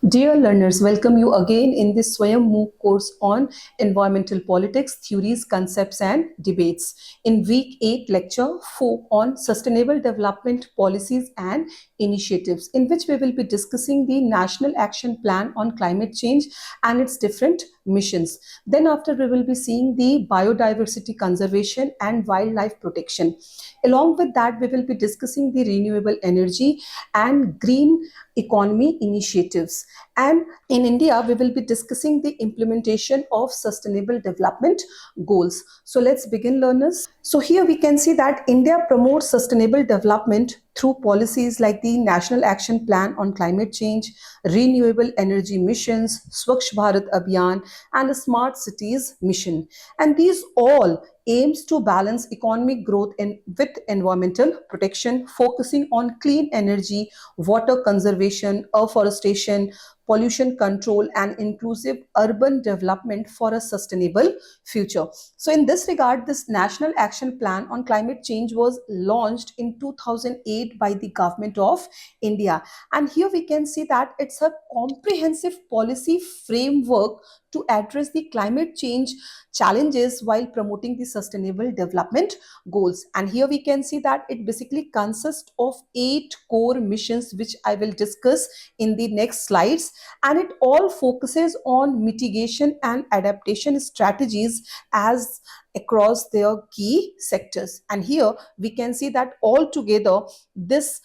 Dear learners, welcome you again in this Swayam MOOC course on environmental politics, theories, concepts, and debates. In week 8 lecture 4 on sustainable development policies and initiatives, in which we will be discussing the National Action Plan on Climate Change and its different missions. Then after we will be seeing the biodiversity conservation and wildlife protection. Along with that, we will be discussing the renewable energy and green economy initiatives. And in India, we will be discussing the implementation of sustainable development goals. So let's begin, learners. So here we can see that India promotes sustainable development through policies like the National Action Plan on Climate Change, Renewable Energy Missions, Swachh Bharat Abhiyan, and a Smart Cities Mission. And these all aims to balance economic growth with environmental protection, focusing on clean energy, water conservation, afforestation, pollution control, and inclusive urban development for a sustainable future. So in this regard, this National Action Plan on Climate Change was launched in 2008 by the Government of India. And here we can see that it's a comprehensive policy framework to address the climate change challenges while promoting the sustainable development goals. And here we can see that it basically consists of 8 core missions, which I will discuss in the next slides. And it all focuses on mitigation and adaptation strategies as across their key sectors. And here we can see that altogether this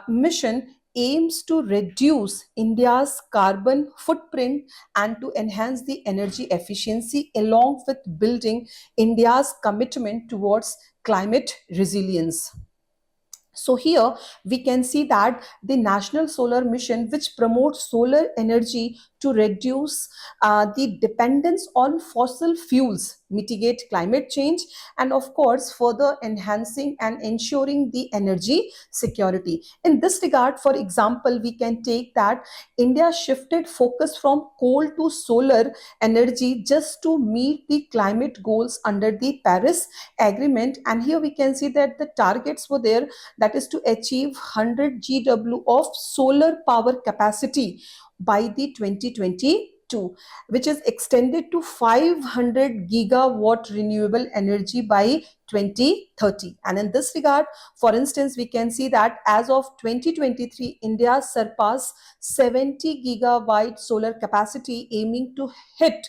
mission aims to reduce India's carbon footprint and to enhance the energy efficiency along with building India's commitment towards climate resilience. So here we can see that the National Solar Mission, which promotes solar energy to reduce the dependence on fossil fuels, mitigate climate change, and of course further enhancing and ensuring the energy security. In this regard, for example, we can take that India shifted focus from coal to solar energy just to meet the climate goals under the Paris Agreement. And here we can see that the targets were there, that is to achieve 100 GW of solar power capacity by the 2022, which is extended to 500 gigawatt renewable energy by 2030. And in this regard, for instance, we can see that as of 2023, India surpassed 70 gigawatt solar capacity, aiming to hit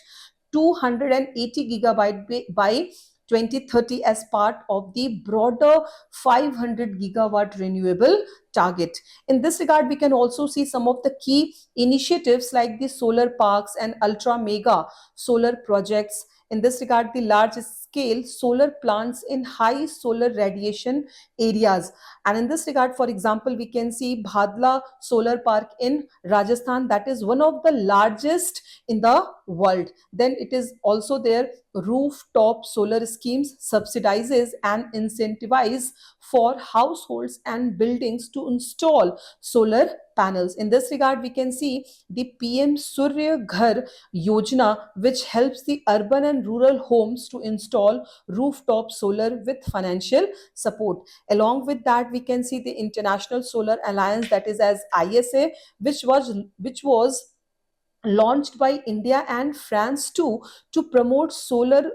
280 gigabyte by 2030 as part of the broader 500 gigawatt renewable target. In this regard, we can also see some of the key initiatives like the solar parks and ultra mega solar projects. In this regard, the large scale solar plants in high solar radiation areas. And in this regard, for example, we can see Bhadla Solar Park in Rajasthan, that is one of the largest in the world. Then it is also there rooftop solar schemes subsidizes and incentivize for households and buildings to install solar panels. In this regard, we can see the PM Surya Ghar Yojana, which helps the urban and rural homes to install rooftop solar with financial support. Along with that, we can see the International Solar Alliance, that is as ISA, which was launched by India and France too, to promote solar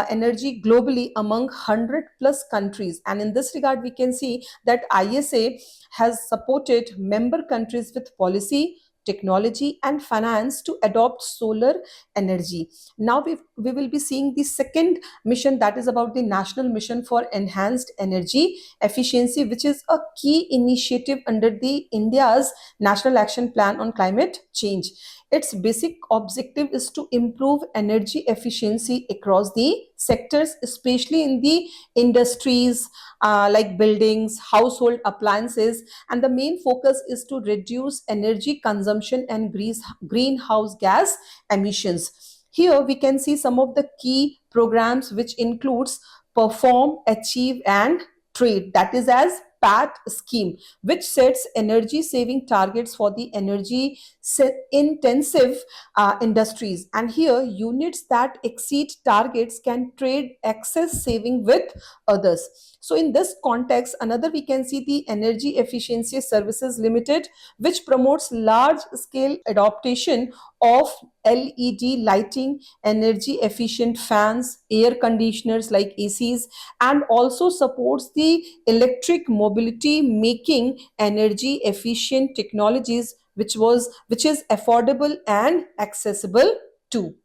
energy globally among 100 plus countries. And in this regard, we can see that ISA has supported member countries with policy, technology, and finance to adopt solar energy. Now we will be seeing the second mission, that is about the National Mission for Enhanced Energy Efficiency, which is a key initiative under the India's National Action Plan on Climate Change. Its basic objective is to improve energy efficiency across the sectors, especially in the industries like buildings, household appliances, and the main focus is to reduce energy consumption and greenhouse gas emissions. Here we can see some of the key programs, which includes Perform, Achieve, and Trade, that is as PAT scheme, which sets energy saving targets for the energy intensive industries. And here, units that exceed targets can trade excess saving with others. So, in this context, another we can see the Energy Efficiency Services Limited, which promotes large scale adoption of LED lighting, energy efficient fans, air conditioners like ACs, and also supports the electric mobility, making energy efficient technologies which is affordable and accessible too.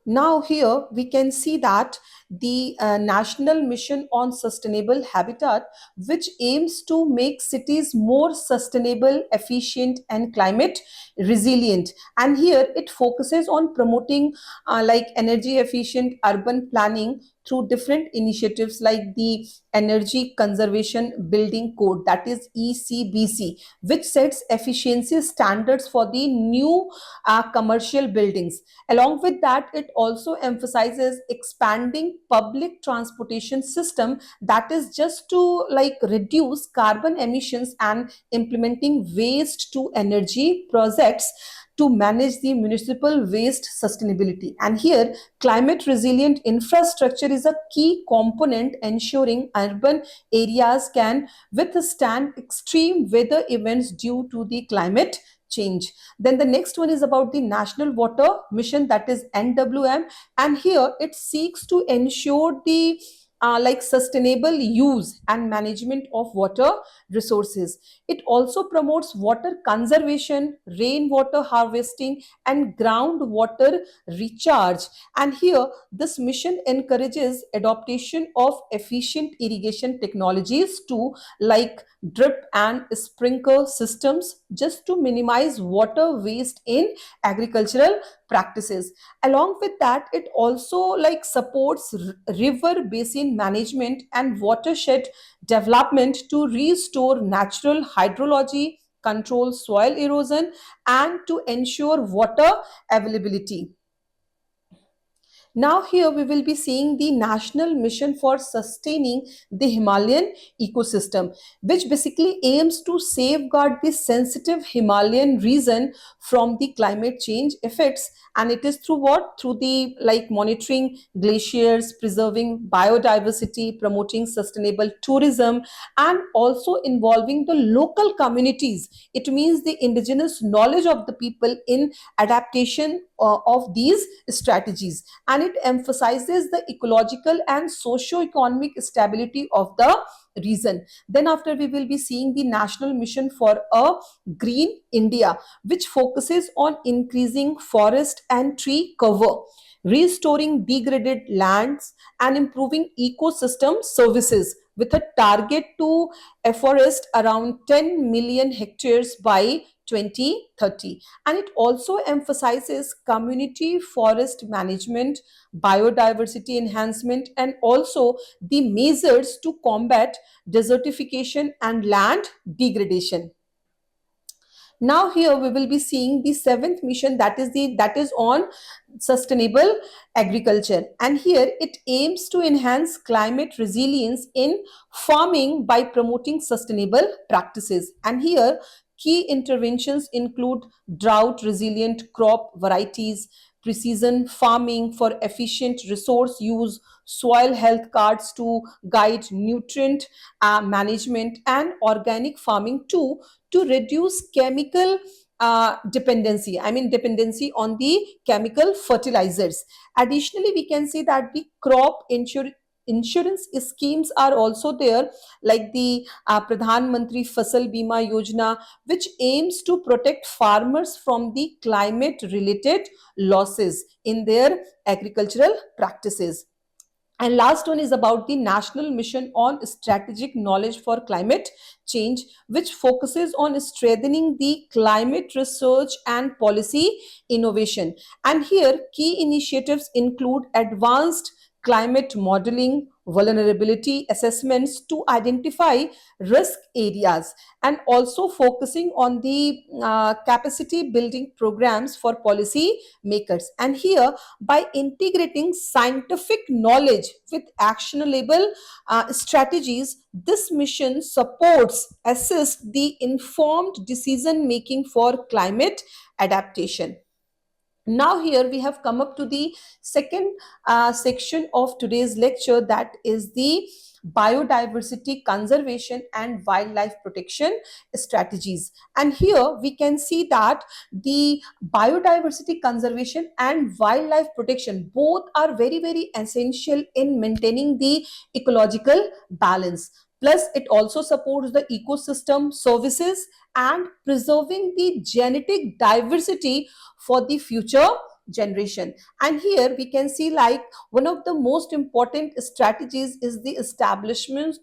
Now, here we can see that the National Mission on Sustainable Habitat, which aims to make cities more sustainable, efficient, and climate resilient. And here it focuses on promoting like energy efficient urban planning through different initiatives like the Energy Conservation Building Code, that is ECBC, which sets efficiency standards for the new commercial buildings. Along with that, it also emphasizes expanding public transportation system, that is just to like reduce carbon emissions, and implementing waste to energy projects to manage the municipal waste sustainability. And here, climate resilient infrastructure is a key component, ensuring urban areas can withstand extreme weather events due to the climate change. Then the next one is about the National Water Mission, that is NWM, and here it seeks to ensure the like sustainable use and management of water resources. It also promotes water conservation, rainwater harvesting, and groundwater recharge. And here, this mission encourages adoption of efficient irrigation technologies too, like drip and sprinkler systems, just to minimize water waste in agricultural practices. Along with that, it also like supports river basin management and watershed development to restore natural hydrology, control soil erosion, and to ensure water availability. Now, here we will be seeing the National Mission for Sustaining the Himalayan Ecosystem, which basically aims to safeguard the sensitive Himalayan region from the climate change effects. And it is through what? Through the like monitoring glaciers, preserving biodiversity, promoting sustainable tourism, and also involving the local communities. It means the indigenous knowledge of the people in adaptation of these strategies, and it emphasizes the ecological and socio-economic stability of the region. Then after, we will be seeing the National Mission for a Green India, which focuses on increasing forest and tree cover, restoring degraded lands, and improving ecosystem services, with a target to afforest around 10 million hectares by 2030. And it also emphasizes community forest management, biodiversity enhancement, and also the measures to combat desertification and land degradation. Now, here we will be seeing the seventh mission, that is on sustainable agriculture, and here it aims to enhance climate resilience in farming by promoting sustainable practices. And here, key interventions include drought resilient crop varieties, precision farming for efficient resource use, soil health cards to guide nutrient management, and organic farming too, to reduce chemical dependency, I mean dependency on the chemical fertilizers. Additionally, we can see that the crop insurance schemes are also there, like the Pradhan Mantri Fasal Bima Yojana, which aims to protect farmers from the climate related losses in their agricultural practices. And last one is about the National Mission on Strategic Knowledge for Climate Change, which focuses on strengthening the climate research and policy innovation. And here, key initiatives include advanced climate modeling, vulnerability assessments to identify risk areas, and also focusing on the capacity building programs for policy makers. And here, by integrating scientific knowledge with actionable strategies, this mission supports, assists the informed decision making for climate adaptation. Now here we have come up to the second section of today's lecture, that is the biodiversity conservation and wildlife protection strategies. And here we can see that the biodiversity conservation and wildlife protection both are very essential in maintaining the ecological balance. Plus it also supports the ecosystem services and preserving the genetic diversity for the future generation. And here we can see, like, one of the most important strategies is the establishment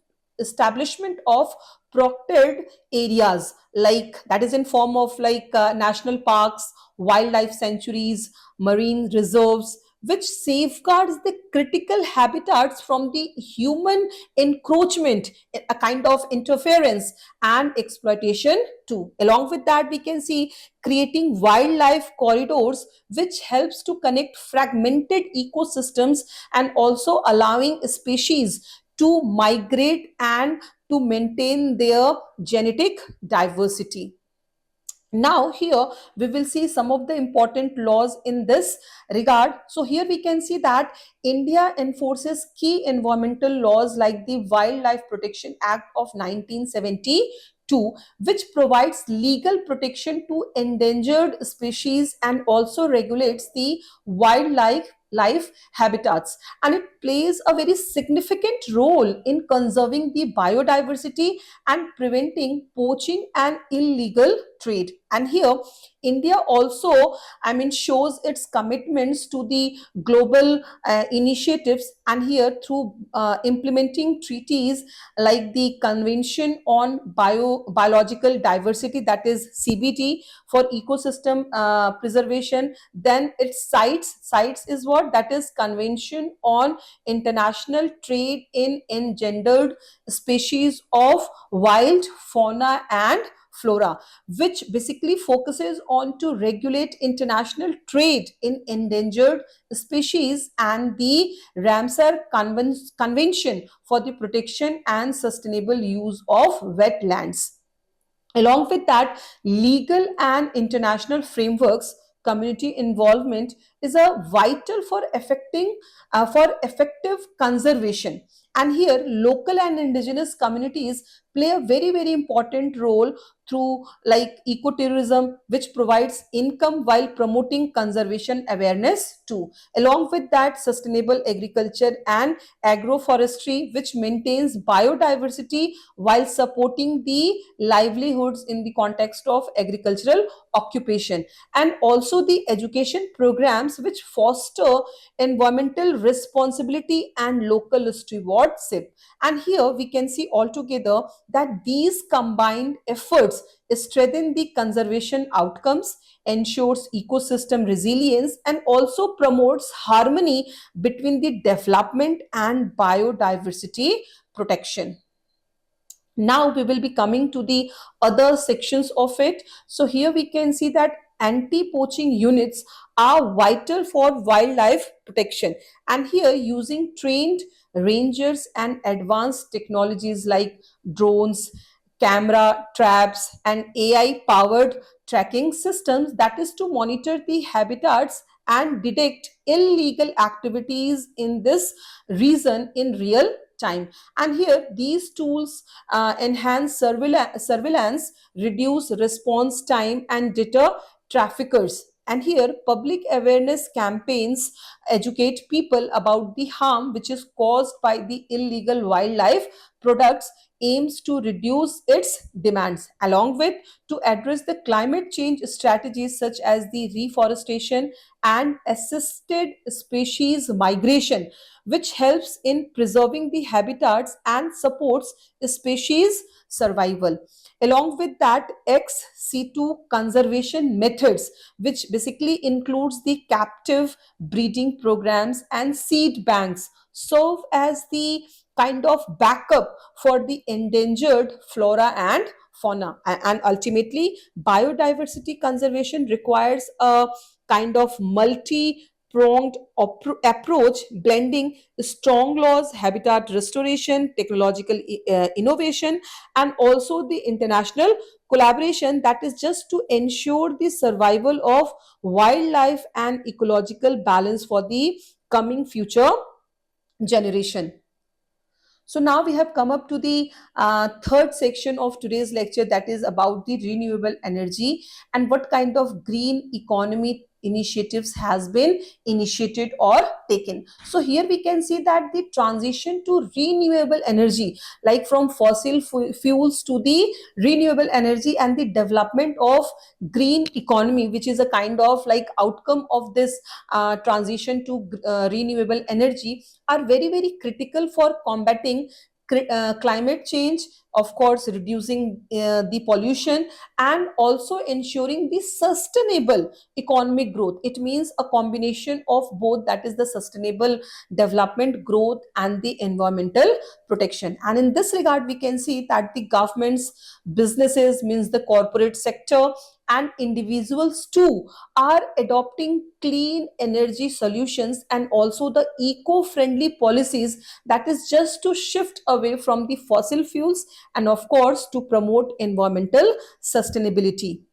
of protected areas, like that is in form of like national parks, wildlife sanctuaries, marine reserves, which safeguards the critical habitats from the human encroachment, a kind of interference and exploitation too. Along with that, we can see creating wildlife corridors, which helps to connect fragmented ecosystems and also allowing species to migrate and to maintain their genetic diversity. Now here we will see some of the important laws in this regard. So here we can see that India enforces key environmental laws like the Wildlife Protection Act of 1972, which provides legal protection to endangered species and also regulates the wildlife life habitats, and it plays a very significant role in conserving the biodiversity and preventing poaching and illegal trade. And here India also, shows its commitments to the global initiatives, and here through implementing treaties like the Convention on Biological Diversity, that is CBD, for ecosystem preservation. Then it cites is what, that is Convention on International Trade in Endangered Species of Wild Fauna and Flora, which basically focuses on to regulate international trade in endangered species, and the Ramsar Convention for the protection and sustainable use of wetlands. Along with that, legal and international frameworks, community involvement is a vital for for effective conservation. And here, local and indigenous communities play a very important role through like ecotourism, which provides income while promoting conservation awareness too. Along with that, sustainable agriculture and agroforestry, which maintains biodiversity while supporting the livelihoods in the context of agricultural occupation. And also the education programs which foster environmental responsibility and local stewardship. And here we can see altogether that these combined efforts strengthen the conservation outcomes, ensures ecosystem resilience, and also promotes harmony between the development and biodiversity protection. Now we will be coming to the other sections of it. So here we can see that anti-poaching units are vital for wildlife protection, and here using trained rangers and advanced technologies like drones, camera traps, and AI powered tracking systems, that is to monitor the habitats and detect illegal activities in this region in real time. And here these tools enhance surveillance, reduce response time, and deter traffickers. And here public awareness campaigns educate people about the harm which is caused by the illegal wildlife products, aims to reduce its demands, along with to address the climate change strategies such as the reforestation and assisted species migration, which helps in preserving the habitats and supports species survival. Along with that, ex situ conservation methods, which basically includes the captive breeding programs and seed banks, serve as the kind of backup for the endangered flora and fauna. And ultimately, biodiversity conservation requires a kind of multi pronged approach blending strong laws, habitat restoration, technological innovation, and also the international collaboration, that is just to ensure the survival of wildlife and ecological balance for the coming future generation. So now we have come up to the third section of today's lecture, that is about the renewable energy and what kind of green economy initiatives has been initiated or taken. So here we can see that the transition to renewable energy, like from fossil fuels to the renewable energy, and the development of green economy, which is a kind of like outcome of this transition to renewable energy, are very very critical for combating climate change, of course reducing the pollution, and also ensuring the sustainable economic growth. It means a combination of both, that is the sustainable development growth and the environmental protection. And in this regard we can see that the governments, businesses, means the corporate sector, and individuals too are adopting clean energy solutions and also the eco-friendly policies, that is just to shift away from the fossil fuels and of course to promote environmental sustainability.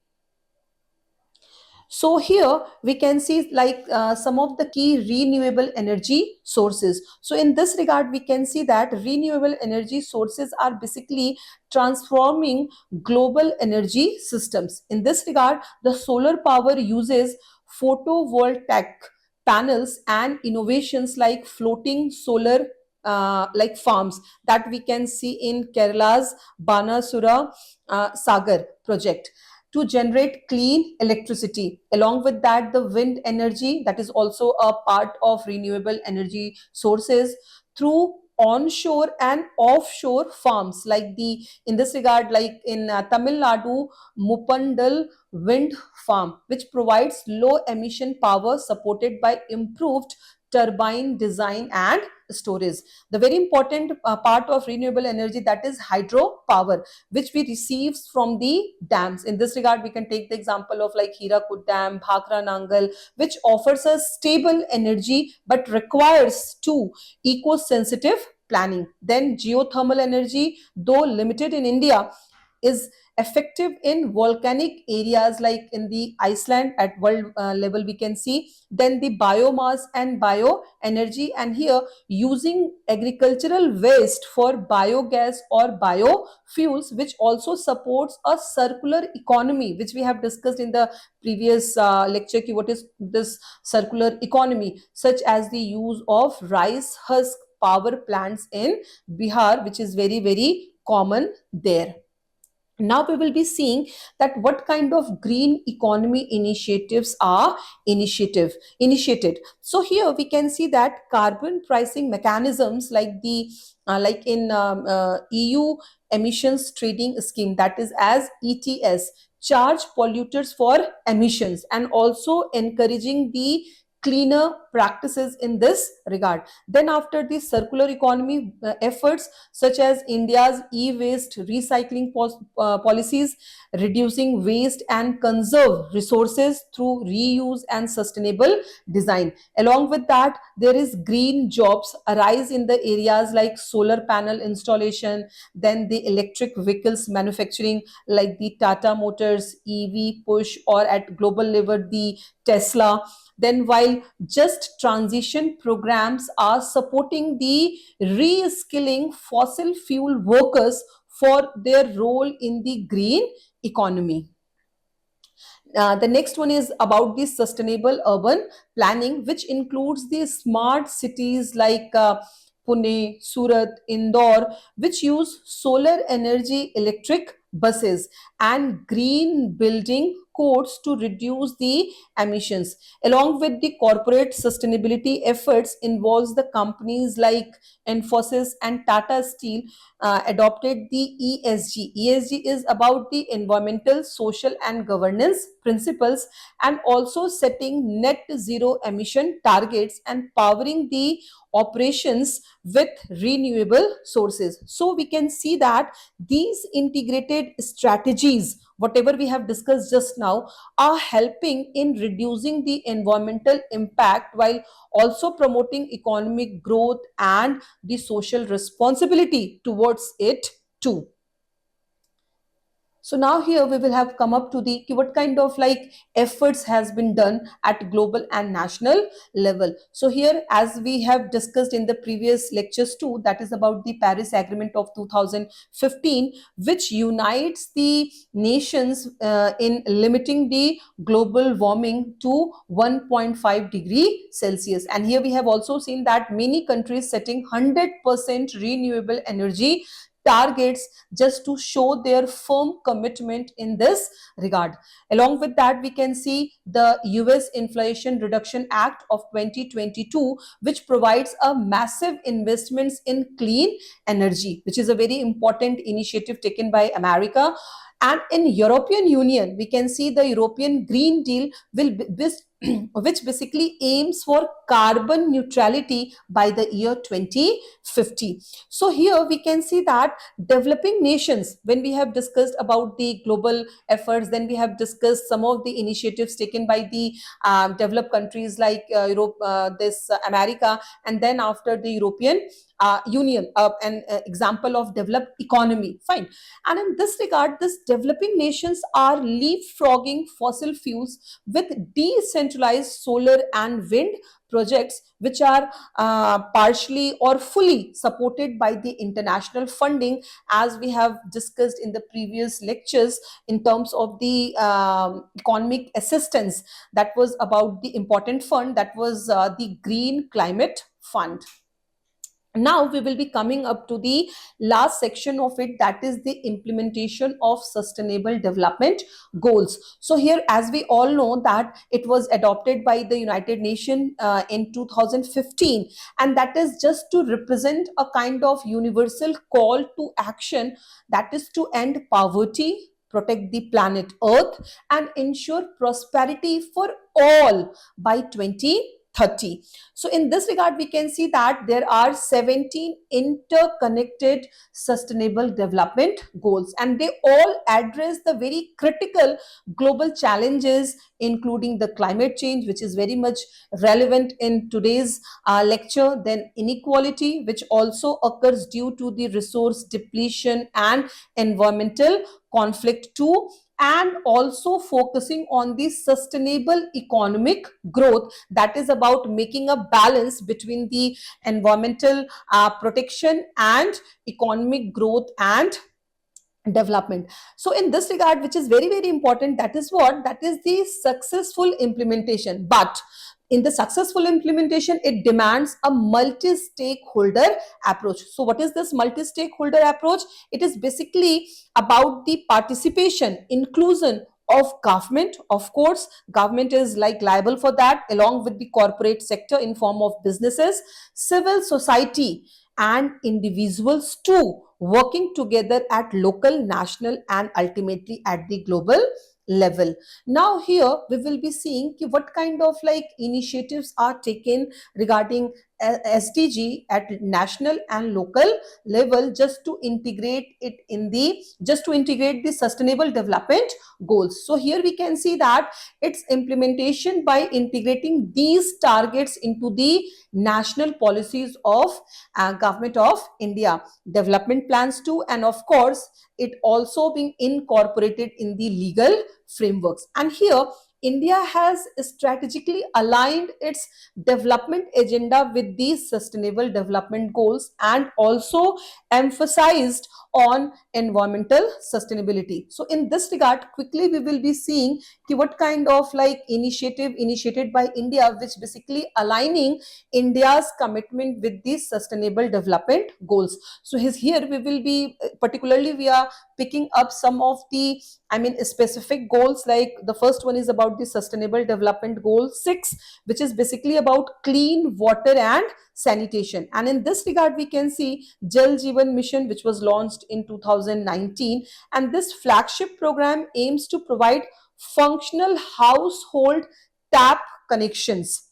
So here we can see like some of the key renewable energy sources. So in this regard, we can see that renewable energy sources are basically transforming global energy systems. In this regard, the solar power uses photovoltaic panels and innovations like floating solar like farms that we can see in Kerala's Banasura Sagar project to generate clean electricity. Along with that, the wind energy, that is also a part of renewable energy sources through onshore and offshore farms, like the in this regard, like in Tamil Nadu Mupandal wind farm, which provides low emission power supported by improved turbine design and storage. The very important part of renewable energy, that is hydropower, which we receives from the dams. In this regard, we can take the example of like Hirakud Dam, Bhakra Nangal, which offers us stable energy but requires too eco-sensitive planning. Then geothermal energy, though limited in India, is effective in volcanic areas like in the Iceland at world level we can see. Then the biomass and bioenergy, and here using agricultural waste for biogas or biofuels, which also supports a circular economy, which we have discussed in the previous lecture ki what is this circular economy, such as the use of rice husk power plants in Bihar, which is very very common there. Now we will be seeing that what kind of green economy initiatives are initiated. So here we can see that carbon pricing mechanisms like the like in EU emissions trading scheme, that is as ETS, charge polluters for emissions and also encouraging the cleaner practices in this regard. Then after the circular economy efforts such as India's e-waste recycling policies, reducing waste and conserve resources through reuse and sustainable design. Along with that, there is green jobs arise in the areas like solar panel installation, then the electric vehicles manufacturing like the Tata Motors EV push, or at global level the Tesla. Then while just transition programs are supporting the re-skilling fossil fuel workers for their role in the green economy. The next one is about the sustainable urban planning, which includes the smart cities like Pune, Surat, Indore, which use solar energy electric buses and green building course to reduce the emissions. Along with the corporate sustainability efforts involves the companies like Infosys and Tata Steel adopted the ESG. ESG is about the environmental, social, and governance principles, and also setting net zero emission targets and powering the operations with renewable sources. So we can see that these integrated strategies, whatever we have discussed just now, are helping in reducing the environmental impact while also promoting economic growth and the social responsibility towards it too. So now here we will have come up to the what kind of like efforts has been done at global and national level. So here, as we have discussed in the previous lectures too, that is about the Paris Agreement of 2015, which unites the nations in limiting the global warming to 1.5 degree Celsius. And here we have also seen that many countries setting 100% renewable energy targets just to show their firm commitment in this regard. Along with that, we can see the US Inflation Reduction Act of 2022, which provides a massive investments in clean energy, which is a very important initiative taken by America. And in European Union, we can see the European Green Deal will which basically aims for carbon neutrality by the year 2050. So here we can see that developing nations, when we have discussed about the global efforts, then we have discussed some of the initiatives taken by the developed countries like Europe, America, and then after the European Union, an example of developed economy. Fine. And in this regard, this developing nations are leapfrogging fossil fuels with decentralized solar and wind projects, which are partially or fully supported by the international funding, as we have discussed in the previous lectures in terms of the economic assistance. That was about the important fund, that was the Green Climate Fund. Now we will be coming up to the last section of it, that is the implementation of sustainable development goals. So here, as we all know, that it was adopted by the United Nations in 2015, and that is just to represent a kind of universal call to action, that is to end poverty, protect the planet Earth, and ensure prosperity for all by 2030. So in this regard, we can see that there are 17 interconnected sustainable development goals, and they all address the very critical global challenges, including the climate change, which is very much relevant in today's lecture, then inequality, which also occurs due to the resource depletion and environmental conflict too, and also focusing on the sustainable economic growth, that is about making a balance between the environmental protection and economic growth and development. So in this regard, which is very important, that is what, that is the successful implementation. But in the successful implementation, it demands a multi-stakeholder approach. So what is this multi-stakeholder approach? It is basically about the participation, inclusion of government. Of course, government is like liable for that, along with the corporate sector in form of businesses, civil society, and individuals too, working together at local, national, and ultimately at the global level. Now here we will be seeing what kind of like initiatives are taken regarding SDG at national and local level, just to integrate it in the, just to integrate the sustainable development goals. So here we can see that its implementation by integrating these targets into the national policies of government of India, development plans too, and of course it also being incorporated in the legal frameworks. And here India has strategically aligned its development agenda with these sustainable development goals and also emphasized on environmental sustainability. So in this regard, quickly we will be seeing what kind of like initiative initiated by India, which basically aligning India's commitment with these sustainable development goals. So here we will be particularly we are picking up some of the specific goals. Like the first one is about the sustainable development goal 6, which is basically about clean water and sanitation. And in this regard, we can see Jal Jeevan Mission, which was launched in 2019. And this flagship program aims to provide functional household tap connections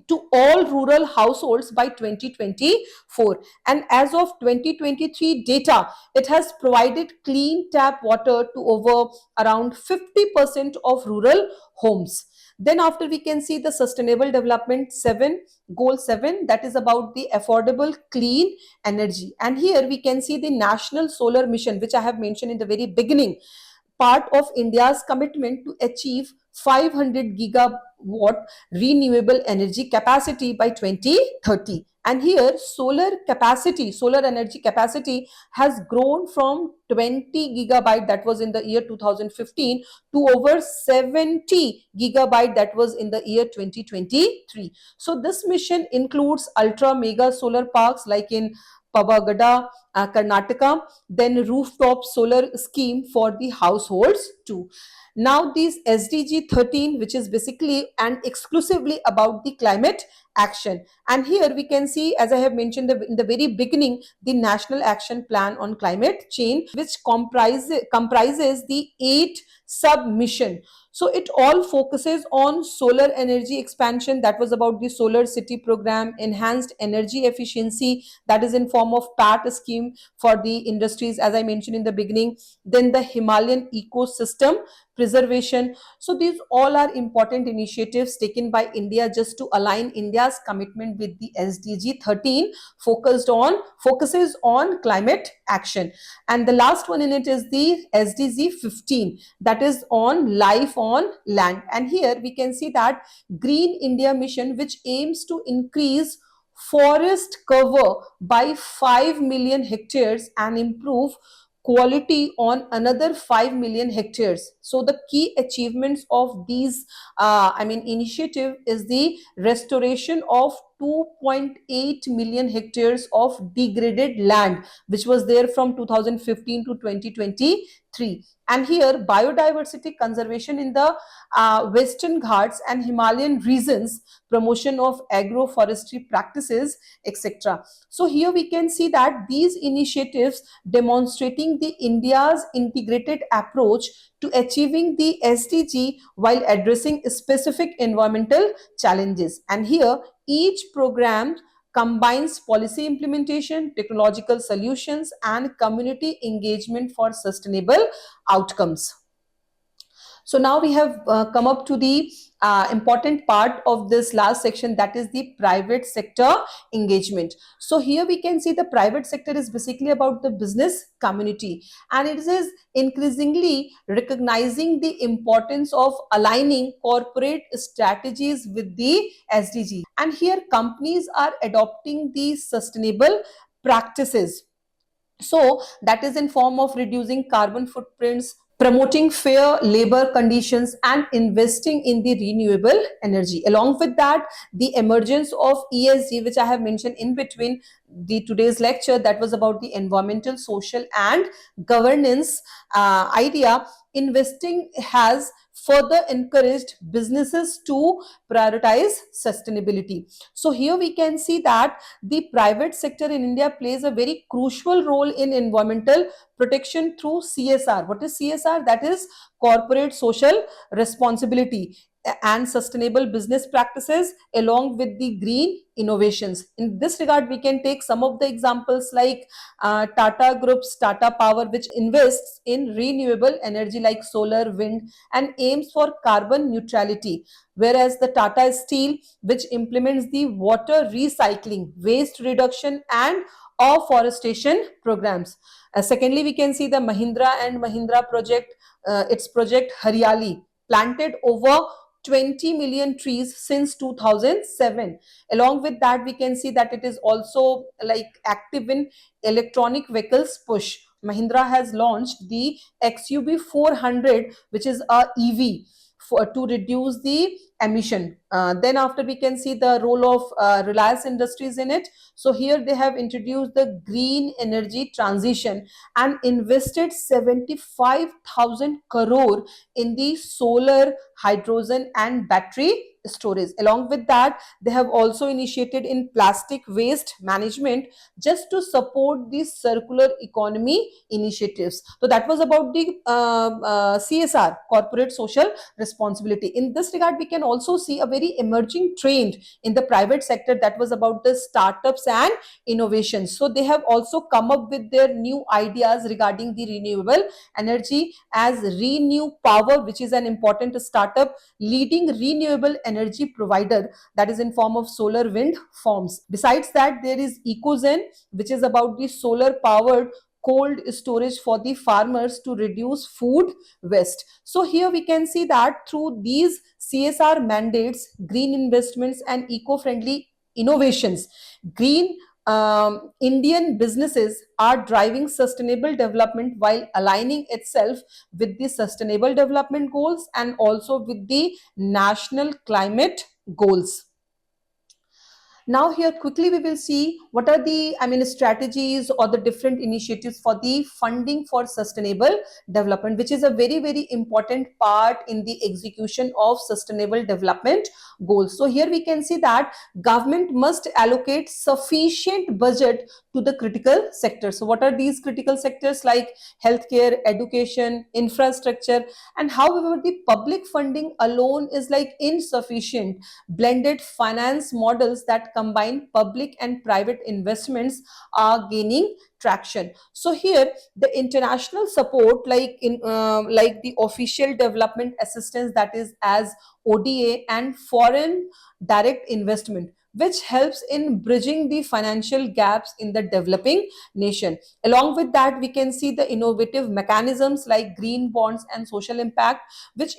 to all rural households by 2024. And as of 2023 data, it has provided clean tap water to over around 50% of rural homes. Then after, we can see the sustainable development 7, goal 7, that is about the affordable clean energy. And here we can see the national solar mission, which I have mentioned in the very beginning, part of India's commitment to achieve 500 gigawatt renewable energy capacity by 2030. And here solar energy capacity has grown from 20 gigabyte that was in the year 2015 to over 70 gigabyte that was in the year 2023. So this mission includes ultra mega solar parks like in Pavagada, Karnataka, then rooftop solar scheme for the households too. Now, these SDG 13, which is basically and exclusively about the climate action. And here we can see, as I have mentioned in the very beginning, the National Action Plan on Climate Change, which comprises the 8 sub-mission. So it all focuses on solar energy expansion, that was about the solar city program, enhanced energy efficiency, that is in form of PAT scheme for the industries, as I mentioned in the beginning, then the Himalayan ecosystem preservation. So these all are important initiatives taken by India just to align India's commitment with the SDG 13 focuses on climate action. And the last one in it is the SDG 15, that is on life on land. And here we can see that Green India Mission, which aims to increase forest cover by 5 million hectares and improve quality on another 5 million hectares. So the key achievements of these initiative is the restoration of 2.8 million hectares of degraded land, which was there from 2015 to 2023. And here biodiversity conservation in the Western Ghats and Himalayan regions, promotion of agroforestry practices, etc. So here we can see that these initiatives demonstrating the India's integrated approach to achieving the SDG while addressing specific environmental challenges. And here each program combines policy implementation, technological solutions, and community engagement for sustainable outcomes. So now we have come up to the important part of this last section, that is the private sector engagement. So here we can see the private sector is basically about the business community, and it is increasingly recognizing the importance of aligning corporate strategies with the SDG. And here companies are adopting these sustainable practices. So that is in form of reducing carbon footprints, promoting fair labor conditions, and investing in the renewable energy. Along with that, the emergence of ESG, which I have mentioned in between the today's lecture, that was about the environmental, social, and governance idea. Investing has further encouraged businesses to prioritize sustainability. So here we can see that the private sector in India plays a very crucial role in environmental protection through CSR. What is CSR? That is corporate social responsibility and sustainable business practices along with the green innovations. In this regard, we can take some of the examples like Tata Group's Tata Power, which invests in renewable energy like solar, wind, and aims for carbon neutrality, whereas the Tata Steel, which implements the water recycling, waste reduction, and afforestation programs. Secondly, we can see the Mahindra and Mahindra project, its project Haryali, planted over 20 million trees since 2007. Along with that, we can see that it is also like active in electronic vehicles push. Mahindra has launched the XUV 400, which is a EV to reduce the emission. Then after, we can see the role of Reliance Industries in it. So here they have introduced the green energy transition and invested 75,000 crore in the solar, hydrogen and battery storage. Along with that, they have also initiated in plastic waste management just to support the circular economy initiatives. So that was about the CSR, corporate social responsibility. In this regard, we can also see a very emerging trend in the private sector, that was about the startups and innovations. So they have also come up with their new ideas regarding the renewable energy, as Renew Power, which is an important startup leading renewable energy provider, that is in form of solar wind farms. Besides that, there is Ecozen, which is about the solar powered cold storage for the farmers to reduce food waste. So here we can see that through these CSR mandates, green investments and eco-friendly innovations, green Indian businesses are driving sustainable development while aligning itself with the sustainable development goals and also with the national climate goals. Now here quickly we will see what are the strategies or the different initiatives for the funding for sustainable development, which is a very important part in the execution of sustainable development goals. So here we can see that government must allocate sufficient budget to the critical sectors. So what are these critical sectors? Like healthcare, education, infrastructure. And however, the public funding alone is like insufficient. Blended finance models that combine public and private investments are gaining traction. So here the international support, like the official development assistance, that is as ODA, and foreign direct investment, which helps in bridging the financial gaps in the developing nation. Along with that, we can see the innovative mechanisms like green bonds and social impact, which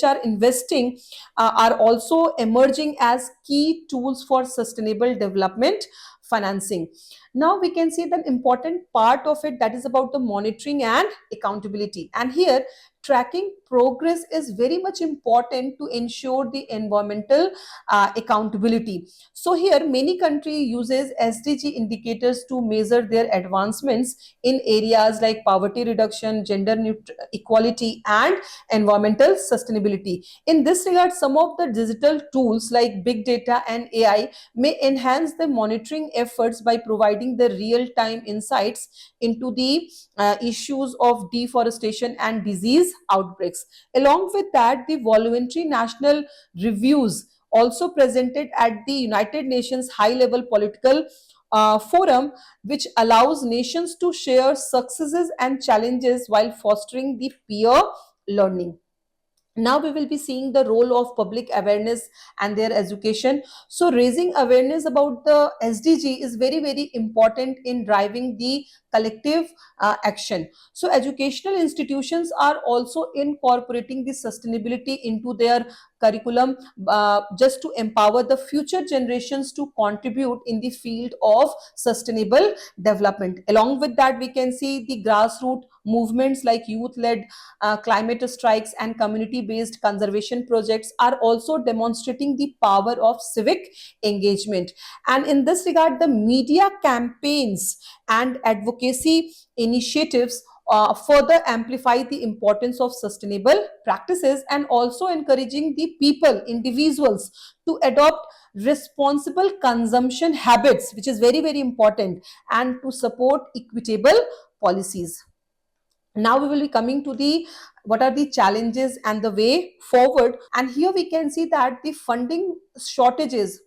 are investing are also emerging as key tools for sustainable development financing. Now we can see the important part of it, that is about the monitoring and accountability. And here tracking progress is very much important to ensure the environmental accountability. So here many country uses SDG indicators to measure their advancements in areas like poverty reduction, gender equality and environmental sustainability. In this regard, some of the digital tools like big data and AI may enhance the monitoring efforts by providing the real-time insights into the issues of deforestation and disease outbreaks. Along with that, the voluntary national reviews also presented at the United Nations high-level political forum, which allows nations to share successes and challenges while fostering the peer learning. Now we will be seeing the role of public awareness and their education. So raising awareness about the SDG is very important in driving the collective action. So educational institutions are also incorporating the sustainability into their curriculum, just to empower the future generations to contribute in the field of sustainable development. Along with that, we can see the grassroots movements like youth-led climate strikes and community-based conservation projects are also demonstrating the power of civic engagement. And in this regard, the media campaigns and advocacy initiatives further amplify the importance of sustainable practices and also encouraging the people, individuals, to adopt responsible consumption habits, which is very important, and to support equitable policies. Now we will be coming to the what are the challenges and the way forward. And here we can see that the funding shortages,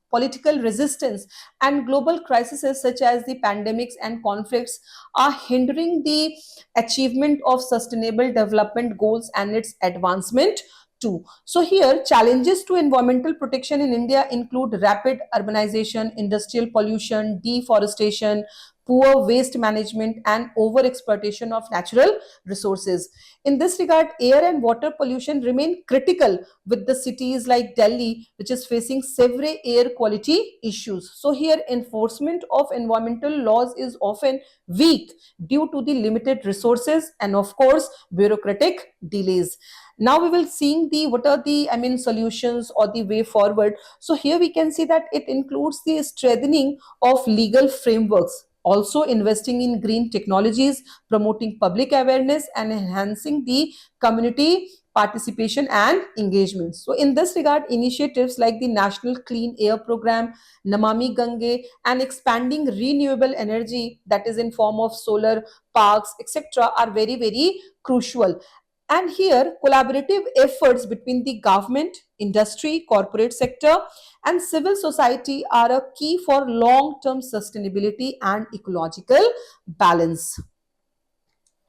political resistance and global crises such as the pandemics and conflicts are hindering the achievement of sustainable development goals and its advancement too. So here challenges to environmental protection in India include rapid urbanization, industrial pollution, deforestation, poor waste management, and over exploitation of natural resources. In this regard, air and water pollution remain critical, with the cities like Delhi, which is facing severe air quality issues. So here enforcement of environmental laws is often weak due to the limited resources and of course bureaucratic delays. Now we will seeing the what are the solutions or the way forward. So here we can see that it includes the strengthening of legal frameworks, also investing in green technologies, promoting public awareness, and enhancing the community participation and engagement. So in this regard, initiatives like the National Clean Air Program, Namami Gange, and expanding renewable energy, that is in form of solar parks, etc., are very, very crucial. And here, collaborative efforts between the government, industry, corporate sector, and civil society are a key for long-term sustainability and ecological balance.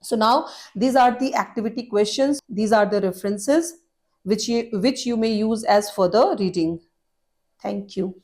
So now these are the activity questions. These are the references which you may use as further reading. Thank you.